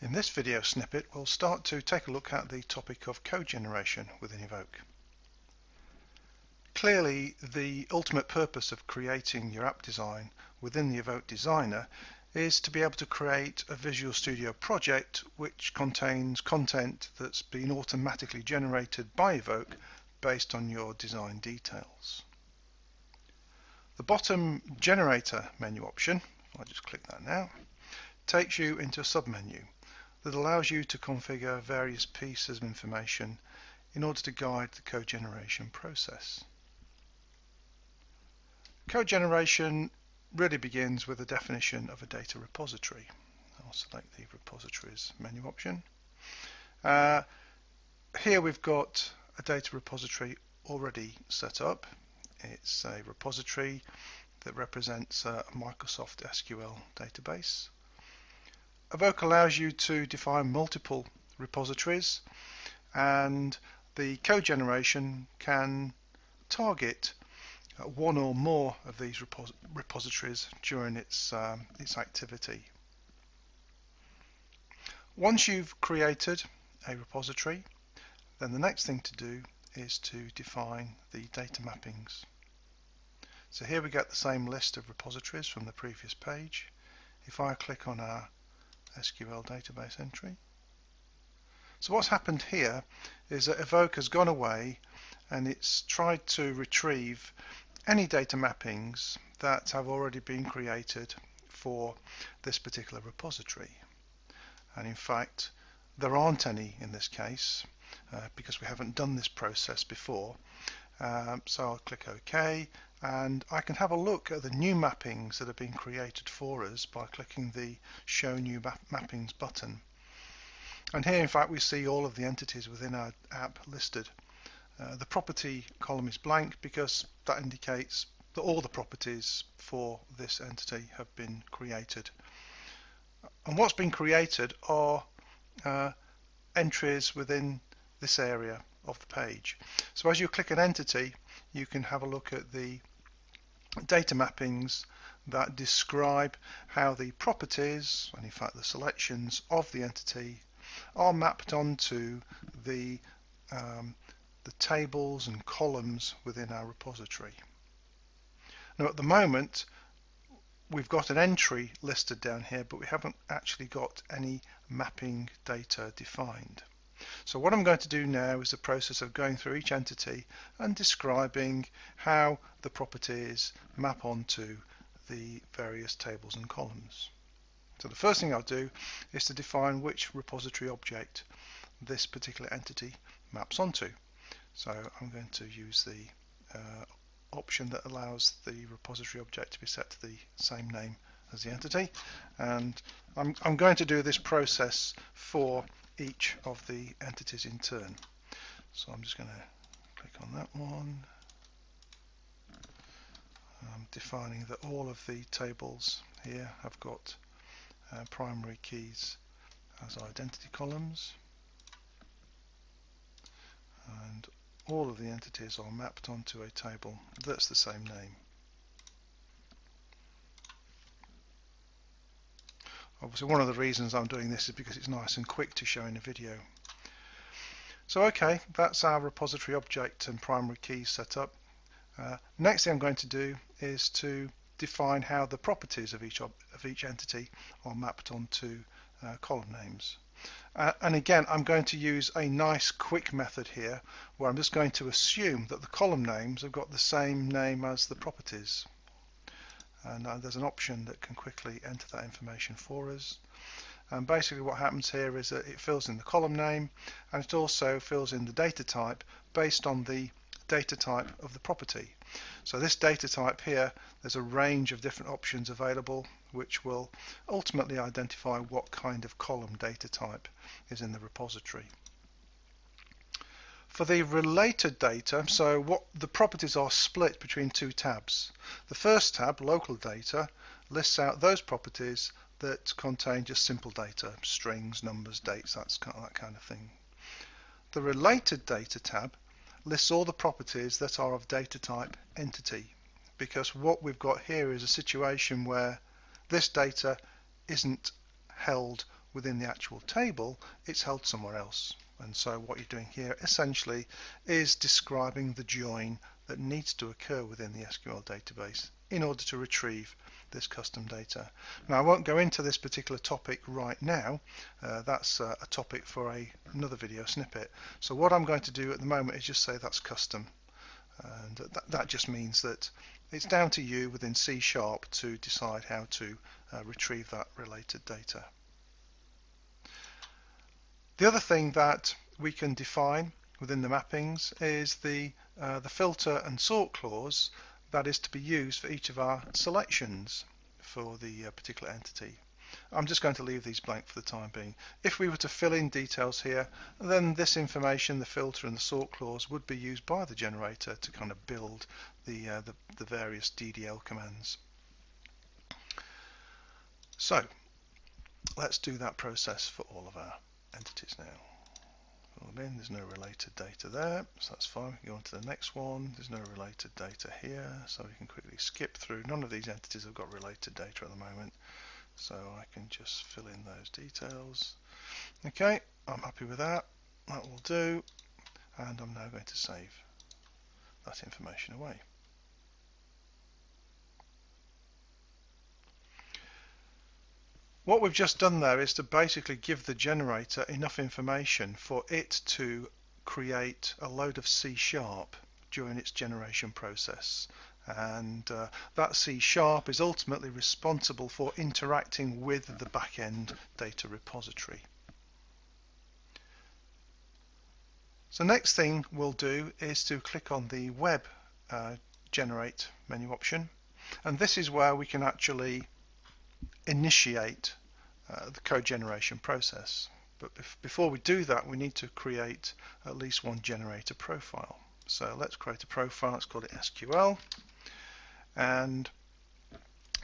In this video snippet, we'll start to take a look at the topic of code generation within Evoke. Clearly, the ultimate purpose of creating your app design within the Evoke Designer is to be able to create a Visual Studio project which contains content that's been automatically generated by Evoke based on your design details. The bottom Generator menu option, I'll just click that now, takes you into a submenu that allows you to configure various pieces of information in order to guide the code generation process. Code generation really begins with the definition of a data repository. I'll select the repositories menu option. Here we've got a data repository already set up. It's a repository that represents a Microsoft SQL database. Evoke allows you to define multiple repositories, and the code generation can target one or more of these repositories during its activity. Once you've created a repository, then the next thing to do is to define the data mappings. So here we get the same list of repositories from the previous page. If I click on our SQL database entry. So what's happened here is that Evoke has gone away and it's tried to retrieve any data mappings that have already been created for this particular repository. And in fact, there aren't any in this case because we haven't done this process before. So I'll click OK, and I can have a look at the new mappings that have been created for us by clicking the Show New Mappings button. And here in fact we see all of the entities within our app listed. The property column is blank because that indicates that all the properties for this entity have been created. And what's been created are entries within this area of the page. So as you click an entity, you can have a look at the data mappings that describe how the properties, and in fact the selections of the entity, are mapped onto the tables and columns within our repository. Now at the moment we've got an entry listed down here, but we haven't actually got any mapping data defined. So what I'm going to do now is the process of going through each entity and describing how the properties map onto the various tables and columns. So the first thing I'll do is to define which repository object this particular entity maps onto. So I'm going to use the option that allows the repository object to be set to the same name as the entity, and I'm going to do this process for each of the entities in turn. So I'm just going to click on that one. I'm defining that all of the tables here have got primary keys as identity columns, and all of the entities are mapped onto a table that's the same name. Obviously one of the reasons I'm doing this is because it's nice and quick to show in a video. So okay, that's our repository object and primary keys set up. Next thing I'm going to do is to define how the properties of each entity are mapped onto column names. And again, I'm going to use a nice quick method here where I'm just going to assume that the column names have got the same name as the properties. And there's an option that can quickly enter that information for us. And basically what happens here is that it fills in the column name, and it also fills in the data type based on the data type of the property. So this data type here, there's a range of different options available which will ultimately identify what kind of column data type is in the repository. For the related data, so what the properties are split between two tabs. The first tab, local data, lists out those properties that contain just simple data, strings, numbers, dates, that kind of thing. The related data tab lists all the properties that are of data type entity, because what we've got here is a situation where this data isn't held within the actual table, it's held somewhere else. And so what you're doing here essentially is describing the join that needs to occur within the SQL database in order to retrieve this custom data. Now I won't go into this particular topic right now, that's a topic for another video snippet. So what I'm going to do at the moment is just say that's custom, and that just means that it's down to you within C# to decide how to retrieve that related data. The other thing that we can define within the mappings is the filter and sort clause that is to be used for each of our selections for the particular entity. I'm just going to leave these blank for the time being. If we were to fill in details here, then this information, the filter and the sort clause, would be used by the generator to kind of build the various DDL commands. So let's do that process for all of our entities now. There's no related data there, so that's fine. We can go on to the next one. There's no related data here, so we can quickly skip through. None of these entities have got related data at the moment, so I can just fill in those details. Okay, I'm happy with that. That will do, and I'm now going to save that information away. What we've just done there is to basically give the generator enough information for it to create a load of C# during its generation process, and that C# is ultimately responsible for interacting with the back-end data repository. So next thing we'll do is to click on the web generate menu option, and this is where we can actually initiate the code generation process. But before we do that, we need to create at least one generator profile. So let's create a profile. Let's call it SQL, and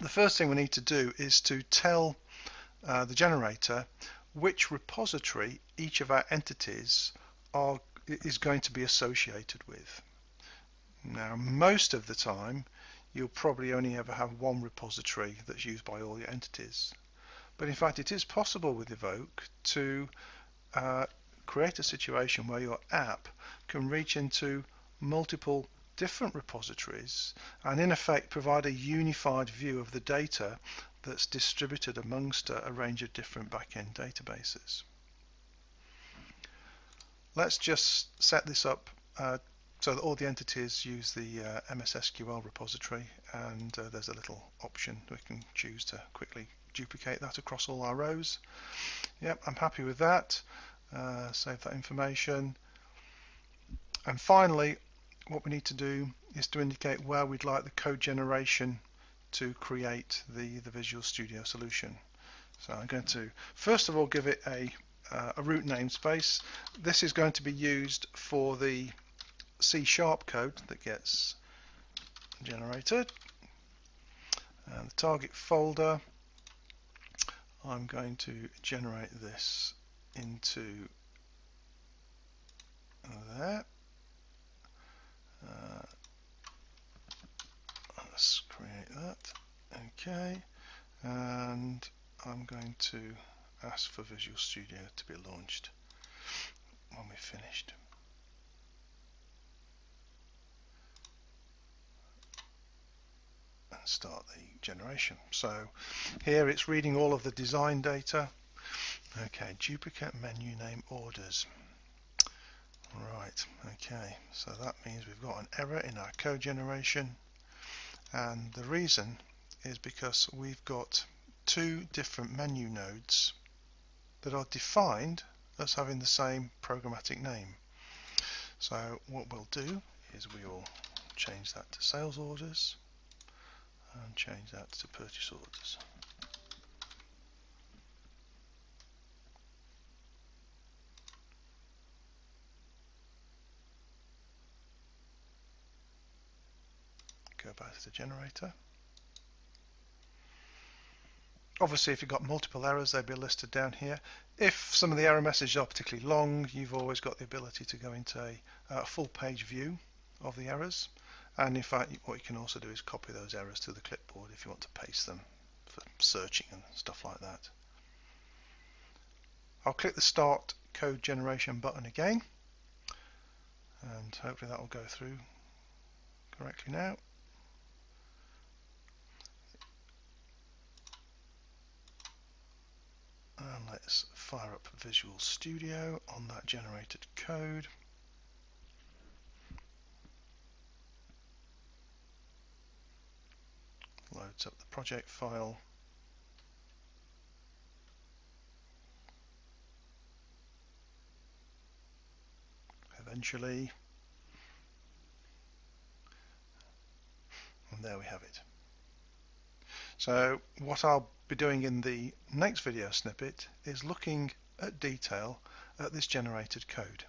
the first thing we need to do is to tell the generator which repository each of our entities is going to be associated with. Now most of the time you'll probably only ever have one repository that's used by all your entities, but in fact it is possible with Evoke to create a situation where your app can reach into multiple different repositories and in effect provide a unified view of the data that's distributed amongst a range of different back-end databases. Let's just set this up so that all the entities use the MS SQL repository, and there's a little option we can choose to quickly duplicate that across all our rows. Yep, I'm happy with that. Save that information, and finally what we need to do is to indicate where we'd like the code generation to create the Visual Studio solution. So I'm going to first of all give it a root namespace. This is going to be used for the C# code that gets generated, and the target folder, I'm going to generate this into there. Let's create that. Okay, and I'm going to ask for Visual Studio to be launched when we've finished. And start the generation. So here it's reading all of the design data. Okay, duplicate menu name orders. Right, okay, so that means we've got an error in our code generation, and the reason is because we've got two different menu nodes that are defined as having the same programmatic name. So what we'll do is we will change that to sales orders and change that to purchase orders. Go back to the generator. Obviously if you've got multiple errors, they'll be listed down here. If some of the error messages are particularly long, you've always got the ability to go into a full page view of the errors, and in fact what you can also do is copy those errors to the clipboard if you want to paste them for searching and stuff like that. I'll click the Start Code Generation button again, and hopefully that will go through correctly now. And let's fire up Visual Studio on that generated code. Loads up the project file. Eventually. And there we have it. So what I'll be doing in the next video snippet is looking at detail at this generated code.